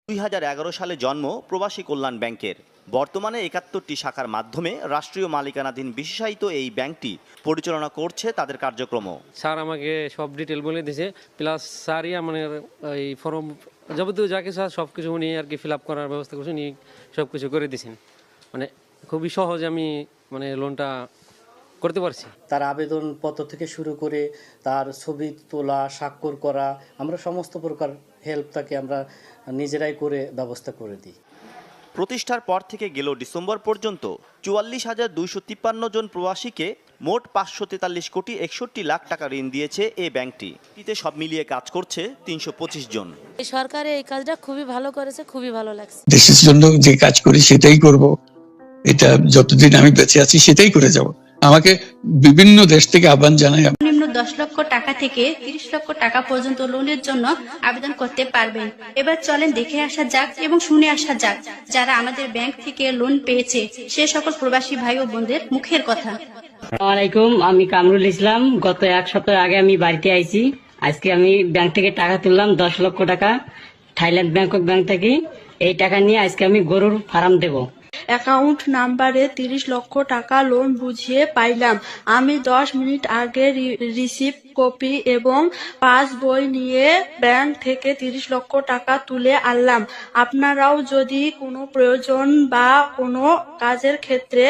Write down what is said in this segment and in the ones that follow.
2011 সালে জন্ম প্রবাসী কল্যাণ ব্যাংকের। বর্তমানে 71টি শাখার মাধ্যমে রাষ্ট্রীয় মালিকানাধীন বিশেষায়িত এই ব্যাংকটি পরিচালনা করছে তাদের কার্যক্রম। স্যার আমাকে সব ডিটেল বলে দিয়েছে, প্লাস স্যারই মানে এই ফর্ম যাবতীয় যা কিছু আছে সব কিছু উনি আর কি ফিল আপ করার ব্যবস্থা করছেন, উনি সব কিছু করে দিয়েছেন। মানে খুবই সহজ আমি মানে লোনটা করতে পারছি। তার আবেদনপত্র থেকে শুরু করে তার ছবি তোলা, স্বাক্ষর করা, আমরা সমস্ত প্রকার হেল্প তাকে আমরা নিজেরাই করে ব্যবস্থা করে দিই। প্রতিষ্ঠার পর থেকে গেল ডিসেম্বর পর্যন্ত 44,253 জন প্রবাসীকে মোট 543 কোটি 61 লাখ টাকা ঋণ দিয়েছে এই ব্যাংকটি। এতে সব মিলিয়ে কাজ করছে 325 জন। সরকার এই কাজটা খুবই ভালো করেছে, খুবই ভালো লাগছে। দেশের জন্য যে কাজ করি সেটাই করব, এটা যতদিন আমি বেঁচে আছি সেটাই করে যাব। আমাকে বিভিন্ন দেশ থেকে আহ্বান জানাই। নিম্ন 10 লক্ষ টাকা থেকে 30 লক্ষ টাকা পর্যন্ত লোনের জন্য আবেদন করতে পারবেন। এবার চলেন দেখে আসা যাক এবং শুনে আসা যাক যারা আমাদের ব্যাংক থেকে লোন পেয়েছে সে সকল প্রবাসী ভাই ও বোনদের মুখের কথা। আসসালামু আলাইকুম, আমি কামরুল ইসলাম। গত এক সপ্তাহ আগে আমি বাড়িতে আইছি। আজকে আমি ব্যাংক থেকে টাকা তুললাম 10 লক্ষ টাকা, থাইল্যান্ড ব্যাংকক ব্যাংক থেকে। এই টাকা নিয়ে আজকে আমি গরুর ফার্ম দেবো। অ্যাকাউন্ট নাম্বারে 30 লক্ষ টাকা লোন বুঝিয়ে পাইলাম। আমি 10 মিনিট আগে রিসিপ্ট কপি এবং পাস বই নিয়ে ব্যাংক থেকে 30 লক্ষ টাকা তুলে আনলাম। আপনারাও যদি কোনো প্রয়োজন বা কোনো কাজের ক্ষেত্রে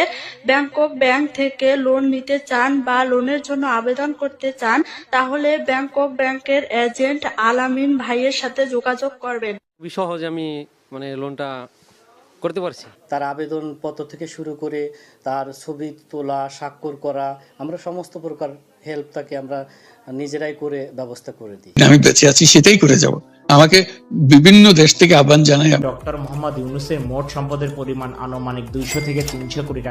ব্যাংকক ব্যাংক থেকে লোন নিতে চান বা লোনের জন্য আবেদন করতে চান তাহলে ব্যাংকক ব্যাংকের এজেন্ট আলামিন ভাইয়ের সাথে যোগাযোগ করবেন। খুবই সহজ আমি মানে লোনটা করতে পারছি। তার আবেদনপত্র থেকে শুরু করে তার ছবি তোলা, স্বাক্ষর করা, আমরা সমস্ত প্রকার হেল্প তাকে আমরা নিজেরাই করে ব্যবস্থা করে দিই। আমি বেঁচে আছি সেটাই করে যাব। আমাকে বিভিন্ন দেশ থেকে আহ্বান জানাই। ডক্টর মোহাম্মদ ইউনূসের মোট সম্পদের পরিমাণ আনুমানিক 200 থেকে 300 কোটি টাকা।